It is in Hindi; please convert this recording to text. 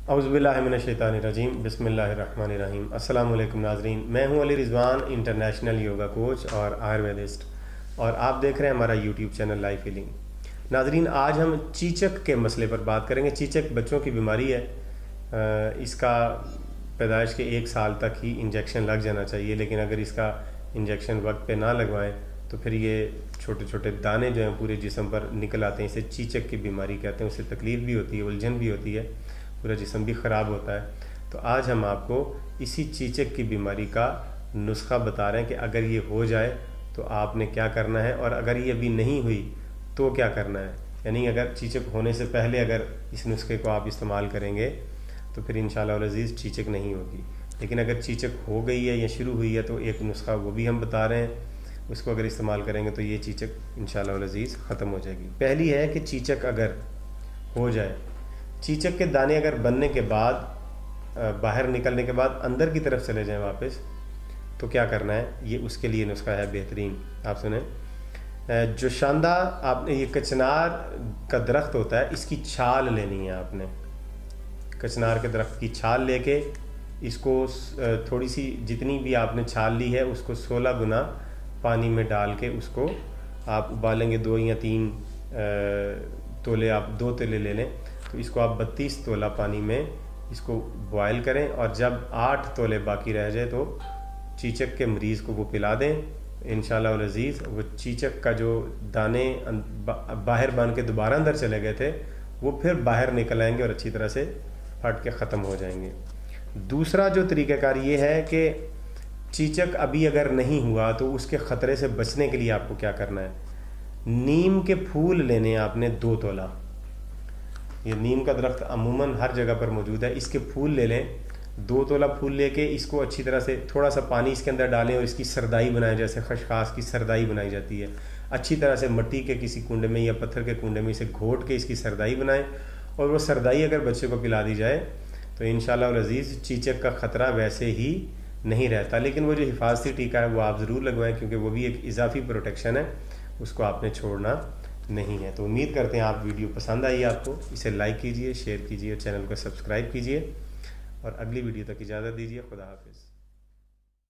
औज़ुबिल्लाहिमिनश्शैतानिर्रजीम बिस्मिल्लाहिर्रहमानिर्रहीम। अस्सलाम वालेकुम नाज़रीन, मैं हूं Ali Rizwan, international yoga coach और आयुर्वेदिस्ट, और आप देख रहे हैं हमारा यूट्यूब चैनल लाइफ हीलिंग। नाज़रीन, आज हम चीचक के मसले पर बात करेंगे। चीचक बच्चों की बीमारी है। इसका पैदाइश के 1 साल तक ही इंजेक्शन लग जाना चाहिए, लेकिन अगर इसका इंजेक्शन वक्त पे ना लगवाएं तो फिर ये छोटे छोटे दाने जो हैं पूरे जिस्म पर निकल आते हैं। इसे चीचक की बीमारी कहते हैं। उससे तकलीफ़ भी होती है, उलझन भी होती है, पूरा जिस्म भी ख़राब होता है। तो आज हम आपको इसी चीचक की बीमारी का नुस्खा बता रहे हैं कि अगर ये हो जाए तो आपने क्या करना है, और अगर ये अभी नहीं हुई तो क्या करना है। यानी अगर चीचक होने से पहले अगर इस नुस्खे को आप इस्तेमाल करेंगे तो फिर इंशाअल्लाह अज़ीज़ चीचक नहीं होगी। लेकिन अगर चीचक हो गई है या शुरू हुई है तो एक नुस्खा वो भी हम बता रहे हैं, उसको अगर इस्तेमाल करेंगे तो ये चीचक इंशाअल्लाह अज़ीज़ ख़त्म हो जाएगी। पहली है कि चीचक अगर हो जाए, चीचक के दाने अगर बनने के बाद बाहर निकलने के बाद अंदर की तरफ चले जाएं वापस, तो क्या करना है, ये उसके लिए नुस्खा है बेहतरीन। आप सुने, जो शानदा आपने ये कचनार का दरख्त होता है, इसकी छाल लेनी है आपने। कचनार के दरख्त की छाल लेके इसको थोड़ी सी जितनी भी आपने छाल ली है उसको 16 गुना पानी में डाल के उसको आप उबालेंगे। 2 या 3 तोले, आप 2 तोले ले लें तो इसको आप 32 तोला पानी में इसको बॉयल करें, और जब 8 तोले बाकी रह जाए तो चीचक के मरीज़ को वो पिला दें। इंशाअल्लाह अज़ीज़ वो चीचक का जो दाने बाहर बन के दोबारा अंदर चले गए थे वो फिर बाहर निकल आएंगे और अच्छी तरह से फट के ख़त्म हो जाएंगे। दूसरा जो तरीक़ाकार ये है कि चीचक अभी अगर नहीं हुआ तो उसके ख़तरे से बचने के लिए आपको क्या करना है, नीम के फूल लेने हैं आपने 2 तोला। ये नीम का दरख्त अमूमन हर जगह पर मौजूद है। इसके फूल ले लें, 2 तोला फूल लेके इसको अच्छी तरह से थोड़ा सा पानी इसके अंदर डालें और इसकी सरदाई बनाएं, जैसे खशखास की सरदाई बनाई जाती है। अच्छी तरह से मिट्टी के किसी कुंडे में या पत्थर के कुंडे में इसे घोट के इसकी सरदाई बनाएं, और वो सरदाई अगर बच्चे को पिला दी जाए तो इंशाअल्लाह अज़ीज़ चीचक का ख़तरा वैसे ही नहीं रहता। लेकिन वो जो हिफाजती टीका है वो आप ज़रूर लगवाएं, क्योंकि वो भी एक इजाफी प्रोटेक्शन है, उसको आपने छोड़ना नहीं है। तो उम्मीद करते हैं आप वीडियो पसंद आई आपको। इसे लाइक कीजिए, शेयर कीजिए, चैनल को सब्सक्राइब कीजिए, और अगली वीडियो तक इजाज़त दीजिए। खुदा हाफिज़।